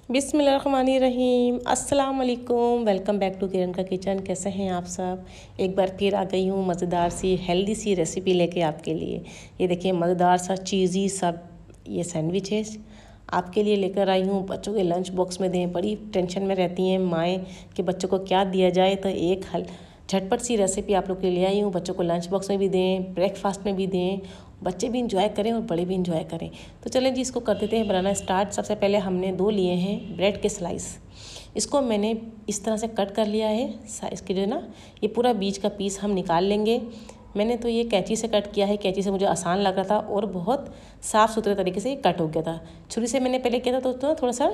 बिस्मिल्लाहिर्रहमानिर्रहीम। अस्सलाम वालेकुम। वेलकम बैक टू किरण का किचन। कैसे हैं आप सब? एक बार फिर आ गई हूँ मज़ेदार सी हेल्दी सी रेसिपी लेके आपके लिए। ये देखिए मज़ेदार सा चीज़ी सा ये सैंडविच है आपके लिए लेकर आई हूँ। बच्चों के लंच बॉक्स में दें, बड़ी टेंशन में रहती हैं माएँ कि बच्चों को क्या दिया जाए, तो एक झटपट सी रेसिपी आप लोग के लिए आई हूँ। बच्चों को लंच बॉक्स में भी दें, ब्रेकफास्ट में भी दें, बच्चे भी इंजॉय करें और बड़े भी इंजॉय करें। तो चलें जी, इसको कर देते हैं बनाना स्टार्ट। सबसे पहले हमने 2 लिए हैं ब्रेड के स्लाइस। इसको मैंने इस तरह से कट कर लिया है। इसके जो है ना, ये पूरा बीच का पीस हम निकाल लेंगे। मैंने तो ये कैंची से कट किया है। कैंची से मुझे आसान लग रहा था और बहुत साफ़ सुथरे तरीके से ये कट हो गया था। छुरी से मैंने पहले किया था तो थोड़ा सा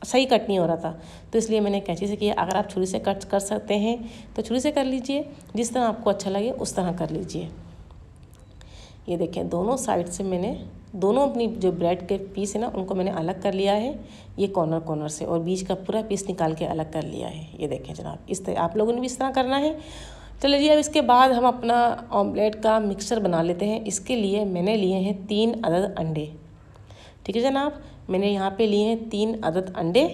सही कट नहीं हो रहा था, तो इसलिए मैंने कैंची से किया। अगर आप छुरी से कट कर सकते हैं तो छुरी से कर लीजिए, जिस तरह आपको अच्छा लगे उस तरह कर लीजिए। ये देखें दोनों साइड से मैंने दोनों अपनी जो ब्रेड के पीस है ना, उनको मैंने अलग कर लिया है, ये कॉर्नर से, और बीच का पूरा पीस निकाल के अलग कर लिया है। ये देखें जनाब, इस तरह आप लोगों ने भी इस तरह करना है। चलिए जी, अब इसके बाद हम अपना ऑमलेट का मिक्सचर बना लेते हैं। इसके लिए मैंने लिए हैं 3 अदद अंडे। ठीक है जनाब, मैंने यहाँ पे लिए हैं 3 अदद अंडे,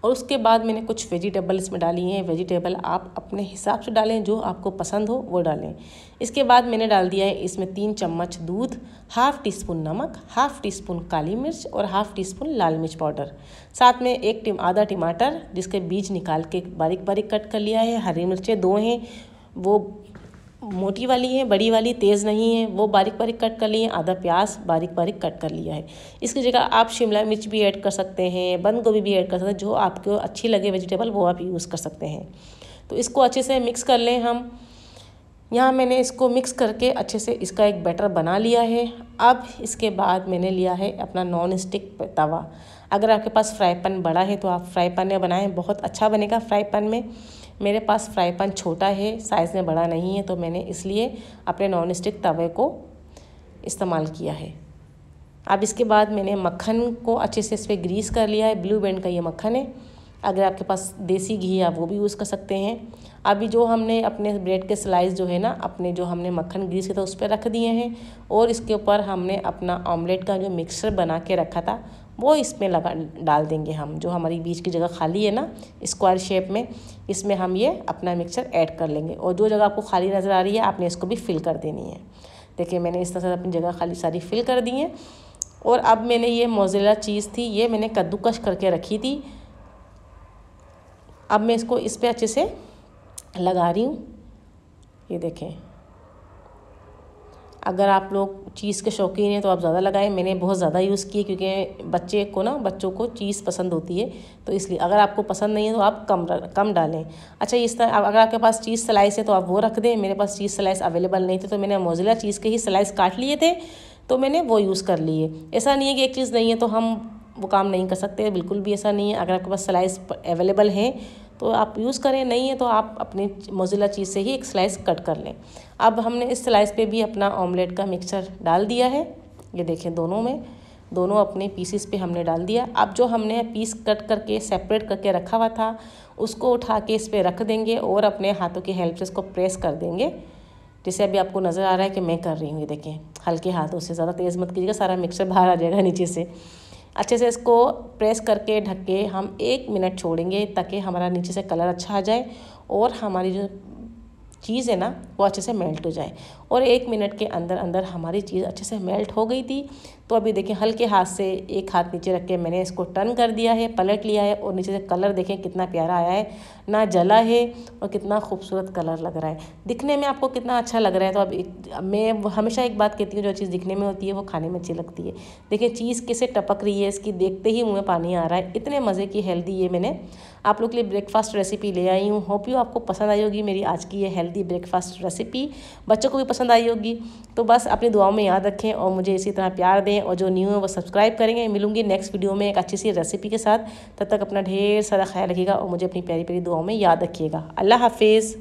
और उसके बाद मैंने कुछ वेजिटेबल इसमें डाली हैं। वेजिटेबल आप अपने हिसाब से डालें, जो आपको पसंद हो वो डालें। इसके बाद मैंने डाल दिया है इसमें 3 चम्मच दूध, हाफ़ टी स्पून नमक, हाफ़ टी स्पून काली मिर्च और हाफ़ टी स्पून लाल मिर्च पाउडर। साथ में आधा टमाटर जिसके बीज निकाल के बारीक बारीक कट कर लिया है। हरी मिर्चें 2 हैं, वो मोटी वाली है, बड़ी वाली तेज़ नहीं है, वो बारीक बारीक कट कर ली है। आधा प्याज बारीक बारीक कट कर लिया है। इसकी जगह आप शिमला मिर्च भी ऐड कर सकते हैं, बंद गोभी भी ऐड कर सकते हैं, जो आपको अच्छी लगे वेजिटेबल वो आप यूज़ कर सकते हैं। तो इसको अच्छे से मिक्स कर लें हम। यहाँ मैंने इसको मिक्स करके अच्छे से इसका एक बैटर बना लिया है। अब इसके बाद मैंने लिया है अपना नॉन स्टिक तवा। अगर आपके पास फ्राई पैन बड़ा है तो आप फ्राई पैन में बनाएं, बहुत अच्छा बनेगा फ्राई पैन में। मेरे पास फ्राई पैन छोटा है, साइज़ में बड़ा नहीं है, तो मैंने इसलिए अपने नॉन स्टिक तवे को इस्तेमाल किया है। अब इसके बाद मैंने मक्खन को अच्छे से इस पर ग्रीस कर लिया है। ब्लू बैंड का ये मक्खन है। अगर आपके पास देसी घी है आप वो भी यूज़ कर सकते हैं। अभी जो हमने अपने ब्रेड के स्लाइस जो है ना, अपने जो हमने मक्खन ग्रीस किया था उस पर रख दिए हैं, और इसके ऊपर हमने अपना ऑमलेट का जो मिक्सचर बना के रखा था वो इसमें डाल देंगे हम। जो हमारी बीच की जगह खाली है ना स्क्वायर शेप में, इसमें हम ये अपना मिक्सचर ऐड कर लेंगे, और जो जगह आपको खाली नज़र आ रही है आपने इसको भी फिल कर देनी है। देखिए मैंने इस तरह से अपनी जगह खाली सारी फिल कर दी है। और अब मैंने ये मोज़रेला चीज़ थी, ये मैंने कद्दूकश करके रखी थी। अब मैं इसको इस पर अच्छे से लगा रही हूँ। ये देखें, अगर आप लोग चीज़ के शौकीन हैं तो आप ज़्यादा लगाएं। मैंने बहुत ज़्यादा यूज़ किए क्योंकि बच्चों को चीज़ पसंद होती है, तो इसलिए। अगर आपको पसंद नहीं है तो आप कम डालें। अच्छा, इस तरह अगर आपके पास चीज़ स्लाइस है तो आप वो रख दें। मेरे पास चीज़ स्लाइस अवेलेबल नहीं थे, तो मैंने मोज़रेला चीज़ के ही स्लाइस काट लिए थे, तो मैंने वो यूज़ कर लिए। ऐसा नहीं है कि एक चीज़ नहीं है तो हम वो काम नहीं कर सकते, बिल्कुल भी ऐसा नहीं है। अगर आपके पास स्लाइस अवेलेबल हैं तो आप यूज़ करें, नहीं है तो आप अपनी मोज़रेला चीज़ से ही एक स्लाइस कट कर लें। अब हमने इस स्लाइस पे भी अपना ऑमलेट का मिक्सचर डाल दिया है। ये देखें दोनों अपने पीसेस पे हमने डाल दिया। अब जो हमने पीस कट करके सेपरेट करके रखा हुआ था उसको उठा के इस पर रख देंगे और अपने हाथों की हेल्प से इसको प्रेस कर देंगे, जैसे अभी आपको नज़र आ रहा है कि मैं कर रही हूँ। ये देखें, हल्के हाथों से, ज़्यादा तेज़ मत कीजिएगा, सारा मिक्सचर बाहर आ जाएगा नीचे से। अच्छे से इसको प्रेस करके ढक के हम 1 मिनट छोड़ेंगे ताकि हमारा नीचे से कलर अच्छा आ जाए और हमारी जो चीज़ है ना वो अच्छे से मेल्ट हो जाए। और 1 मिनट के अंदर अंदर हमारी चीज़ अच्छे से मेल्ट हो गई थी। तो अभी देखें, हल्के हाथ से एक हाथ नीचे रख के मैंने इसको टर्न कर दिया है, पलट लिया है, और नीचे से कलर देखें कितना प्यारा आया है, ना जला है और कितना खूबसूरत कलर लग रहा है। दिखने में आपको कितना अच्छा लग रहा है। तो अब मैं हमेशा एक बात कहती हूँ, जो चीज़ दिखने में होती है वो खाने में अच्छी लगती है। देखिए चीज़ कैसे टपक रही है, इसकी देखते ही मुँह में पानी आ रहा है। इतने मज़े की हेल्दी ये मैंने आप लोग के लिए ब्रेकफास्ट रेसिपी ले आई हूँ। होप यू आपको पसंद आई होगी मेरी आज की ये हेल्दी ब्रेकफास्ट रेसिपी। बच्चों को भी पसंद आई होगी। तो बस अपनी दुआओं में याद रखें और मुझे इसी तरह प्यार दें, और जो न्यू है वो सब्सक्राइब करेंगे। मिलूंगी नेक्स्ट वीडियो में एक अच्छी सी रेसिपी के साथ। तब तक अपना ढेर सारा ख्याल रखिएगा और मुझे अपनी प्यारी प्यारी दुआओं में याद रखिएगा। अल्लाह हाफिज़।